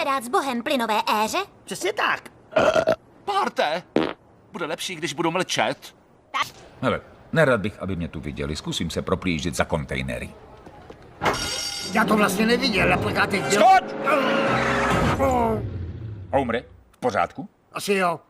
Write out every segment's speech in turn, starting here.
Máte rád s Bohem plynové éře? Přesně tak. Barte, bude lepší, když budu mlčet. Hele, nerad bych, aby mě tu viděli. Zkusím se proplížit za kontejnery. Já to vlastně neviděl, na plakátech byl. Skoč! Homre, v pořádku? Asi jo.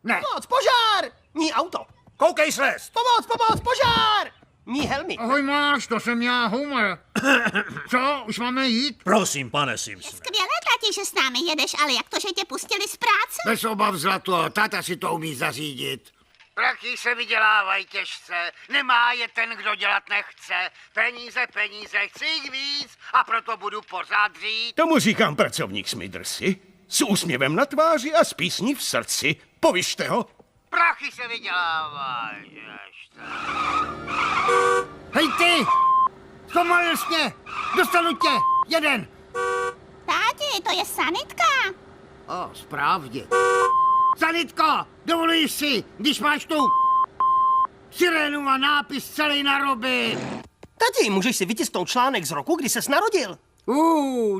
Ne. Pomoc, požár! Ní auto. Koukej slez! Pomoc, požár! Ní helmy. Ahoj máš, to jsem já, Homer. Co, už máme jít? Prosím, pane Simpson. Skvělé, tati, že s námi jedeš, ale jak to, že tě pustili z práce? Bez obav, zlato, táta si to umí zařídit. Prachy se vydělávají těžce, nemá je ten, kdo dělat nechce. Peníze, chci jich víc a proto budu pořád dřít. Tomu říkám pracovník Smithersy. S úsměvem na tváři a s písní v srdci. Povyšte ho. Prachy se vydělávají. Hej ty! Zpomalil dostanu tě! Jeden! Táti, to je sanitka. Správně. Sanitko, dovolíš si, když máš tu sirénu a nápis celý na roby. Tati, můžeš si vytisknout článek z roku, kdy ses narodil.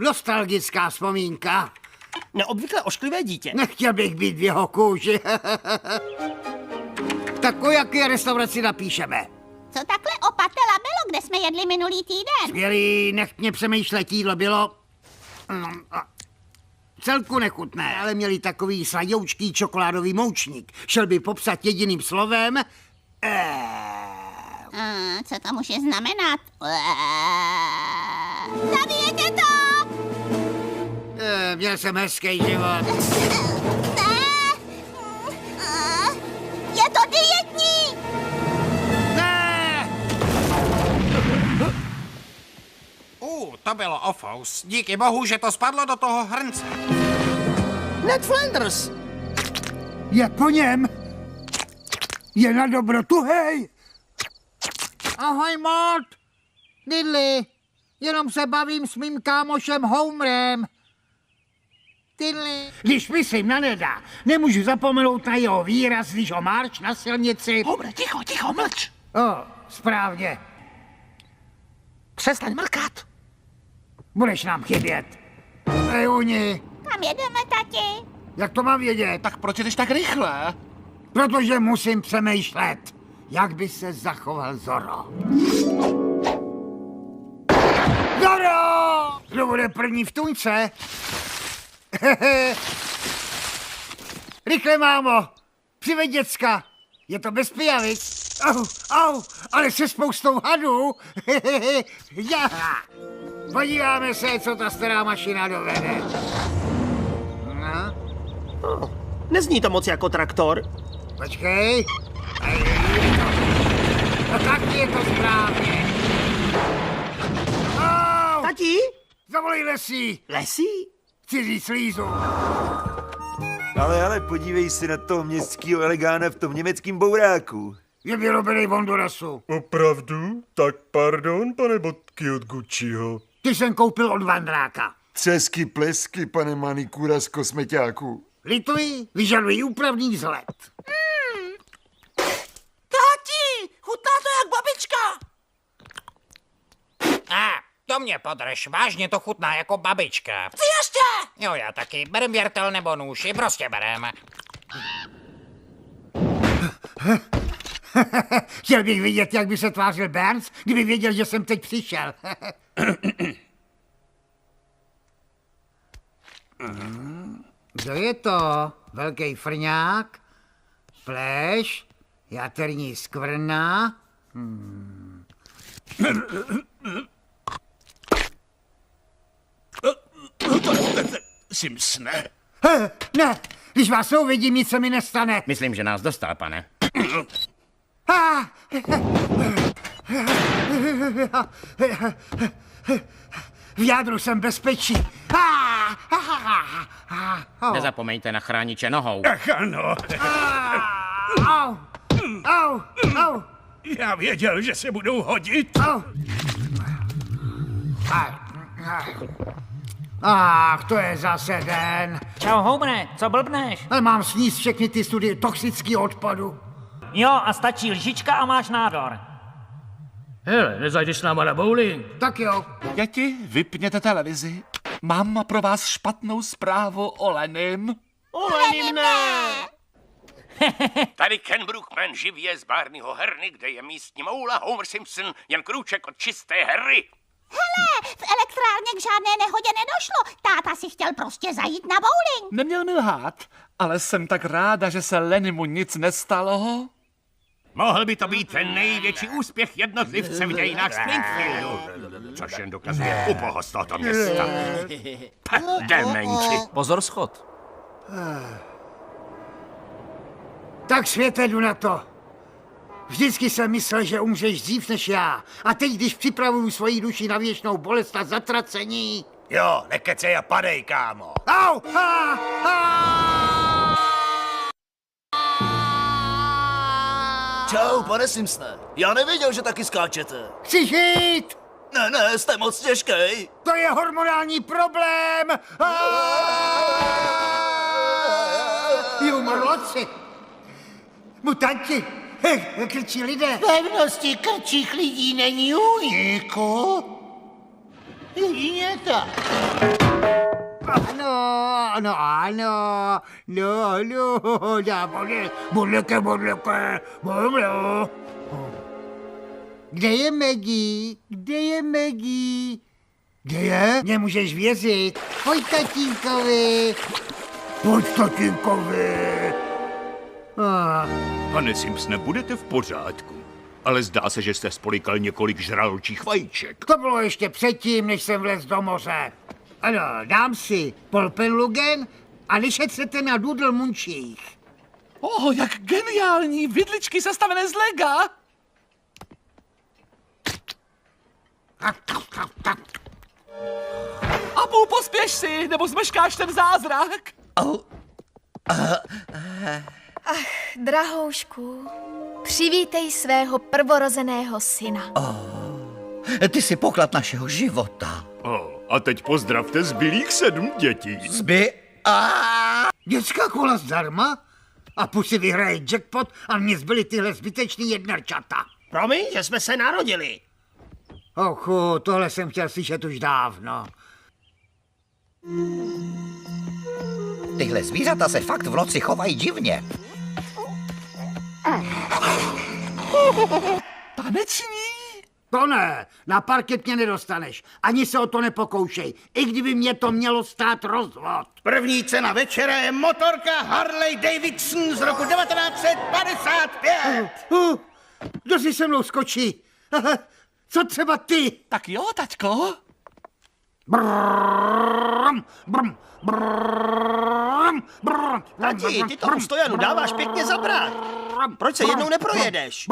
Nostalgická vzpomínka. Neobvykle ošklivé dítě. Nechtěl bych být v jeho kůži. Tak o jaké restauraci napíšeme? Co takhle o Patela bylo, kde jsme jedli minulý týden? Skvělý, nechtně přemýšlet, jídlo bylo celku nechutné, ale měli takový sladoučký čokoládový moučník. Šel by popsat jediným slovem... Co to může znamenat? Zabijete to! Měl jsem hezký život. Je to dietní! Ne! To bylo ofous. Díky bohu, že to spadlo do toho hrnce. Ned Flanders. Je po něm. Je na dobrotu, hej. Ahoj, Mort. Diddley, jenom se bavím s mým kámošem Homerem. Diddley. Když myslím na Neda, nemůžu zapomenout na jeho výraz, když ho máš na silnici. Homer, ticho, mlč. Správně. Přestaň mrkat. Budeš nám chybět. Hej, Uni. Kam jedeme, tati? Jak to mám vědět? Tak proč jdeš tak rychle? Protože musím přemýšlet, jak by se zachoval Zorro. Zorro! Kdo bude první v tunce? Rychle, mámo, přiveď děcka. Je to bez pijavic. Ale se spoustou hadů. Já. Podíváme se, co ta stará mašina dovede. No. Nezní to moc jako traktor. Počkej. No tak je to správně. Tati? Zavolej Lesí. Lesí? Chci říct Lízu. Ale podívej si na toho městskýho elegána v tom německým bouráku. Je vyrobený v Hondurasu. Opravdu? Tak pardon, pane Bodky od Gucciho. Ty jsem koupil od Vandráka. Třesky, plesky, pane manikúra z kosmetiáku. Lituji, vyžadují úpravný vzhled. Tati, chutná to jak babička. To mě podrž, vážně to chutná jako babička. Chci ještě. Jo, já taky. Berem věrtel nebo nůž, prostě berem. Chtěl bych vidět, jak by se tvářil Burns, kdyby věděl, že jsem teď přišel. Kdo je to? Velký frňák? Fleš? Jaterní skvrna? Simpsone. Ne, když vás neuvidím, nic se mi nestane. Myslím, že nás dostal, pane. V jádru jsem bezpečí. Nezapomeňte na chrániče nohou. Ach ano. Au. Já věděl, že se budou hodit. Ach, to je zase den. Čau, Homere, co blbneš? Ale mám sníst všechny ty studie toxického odpadu. Jo, a stačí lžička a máš nádor. Hele, nezajdeš s náma na bowling? Tak jo. Děti, vypněte televizi. Mám pro vás špatnou zprávu o Lenim. Olenim ne! Tady Ken Brookman živě z Barneyho herny, kde je místní moula Homer Simpson, jen krůček od čisté hry. Hele, v elektrárně k žádné nehodě nedošlo. Táta si chtěl prostě zajít na bowling. Neměl mi lhát, ale jsem tak ráda, že se Lenimu nic nestalo. Mohl by to být ten největší úspěch jednotlivce v dějinách Springfieldu. Což jen dokazuje ubohost tohoto města. Dementi. Pozor, schod. Tak světe, jdu na to. Vždycky jsem myslel, že umřeš dřív než já. A teď, když připravuju svoji duši na věčnou bolest a zatracení... Jo, nekecej a padej, kámo. Au! Ha! Ha! Čau, pane Simpsone. Já nevěděl, že taky skáčete. Chci žít! Ne, jste moc těžkej. To je hormonální problém! Jumorloci! Mutanti! Krčí lidé! Pevnosti krčích lidí není úniku. Jedině tak. Ano, dá bodleke. Kde je Maggie? Kde je? Nemůžeš věřit. Pojď, tatínkovi. Pane Simpsone, budete v pořádku. Ale zdá se, že jste spolikal několik žraločích vajíček. To bylo ještě předtím, než jsem vlez do moře. Ano, dám si Polpenlugen a nešetřete na Doodle Munchích. Jak geniální, vidličky sestavené z lega. Abu, pospěš si, nebo zmeškáš ten zázrak. Drahoušku, přivítej svého prvorozeného syna. Ty jsi poklad našeho života. A teď pozdravte zbylých 7 dětí. Dětská kola zdarma? A Pusy vyhraje jackpot a mě zbyly tyhle zbytečný jednorčata. Promiň, že jsme se narodili. Ochu, tohle jsem chtěl slyšet už dávno. Tyhle zvířata se fakt v noci chovají divně. Taneční? To ne, na parket mě nedostaneš. Ani se o to nepokoušej, i kdyby mě to mělo stát rozvod. První cena večera je motorka Harley Davidson z roku 1955. Kdo si se mnou skočí? Co třeba ty? Tak jo, taťko. Tati, ty tomu stojanu dáváš pěkně zabrat. Proč se jednou neprojedeš?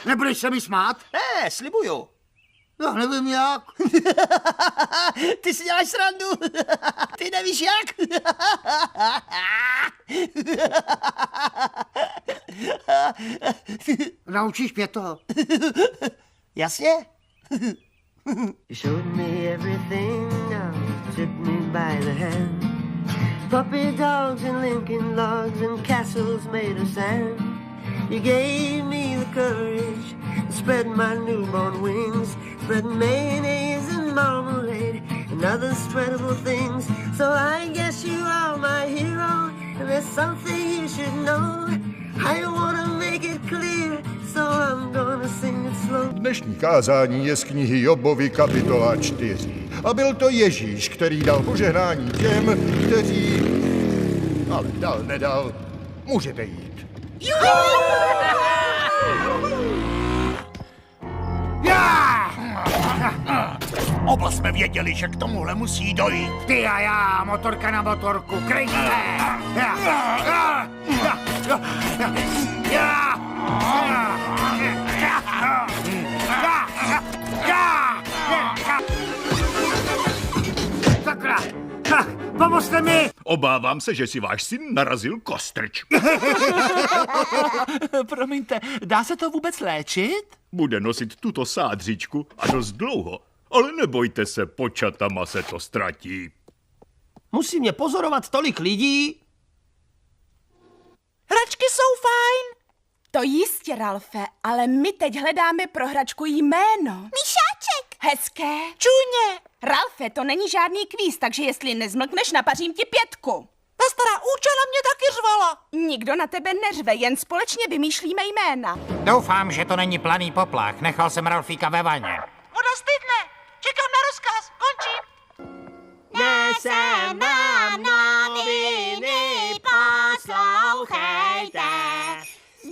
Nebudeš se mi smát? Ne, slibuju. No, nevím jak. Ty si děláš srandu. Ty nevíš jak? Naučíš mě to? Jasně. You showed me everything now, took me by the hand. Puppy dogs and Lincoln logs and castles made of sand. You gave me the courage to spread my newborn wings, spread mayonnaise and marmalade and other spreadable things. So I guess you are my hero, and there's something you should know. I wanna make it clear, so I'm gonna sing it slow. Dnešní kázání je z knihy Jobovi kapitola 4. A byl to Ježíš, který dal požehnání těm, kteří... Ale dal, nedal. Můžete jít. Oba jsme věděli, že k tomuhle musí dojít. Ty a já, motorka na motorku, kryjte! Sakra! Pomozte mi! Obávám se, že si váš syn narazil kostrč. Promiňte, dá se to vůbec léčit? Bude nosit tuto sádřičku a dost dlouho. Ale nebojte se, počatama se to ztratí. Musí mě pozorovat tolik lidí. Hračky jsou fajn. To jistě, Ralfe, ale my teď hledáme pro hračku jméno. Myšáček. Hezké. Čůně. Ralfe, to není žádný kvíz, takže jestli nezmlkneš, napařím ti 5. Ta stará úča na mě taky řvala. Nikdo na tebe neřve, jen společně vymýšlíme jména. Doufám, že to není planý poplach. Nechal jsem Ralfíka ve vaně. Voda stydne. Čekám na rozkaz. Končím. Nesem vám noviny, poslouchejte.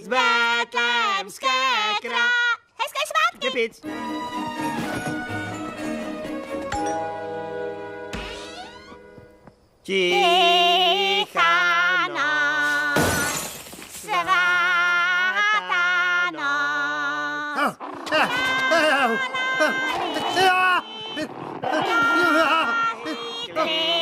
Z Betlémské Hezké svátky. Pic. Tichá noc, svatá noc. Ah!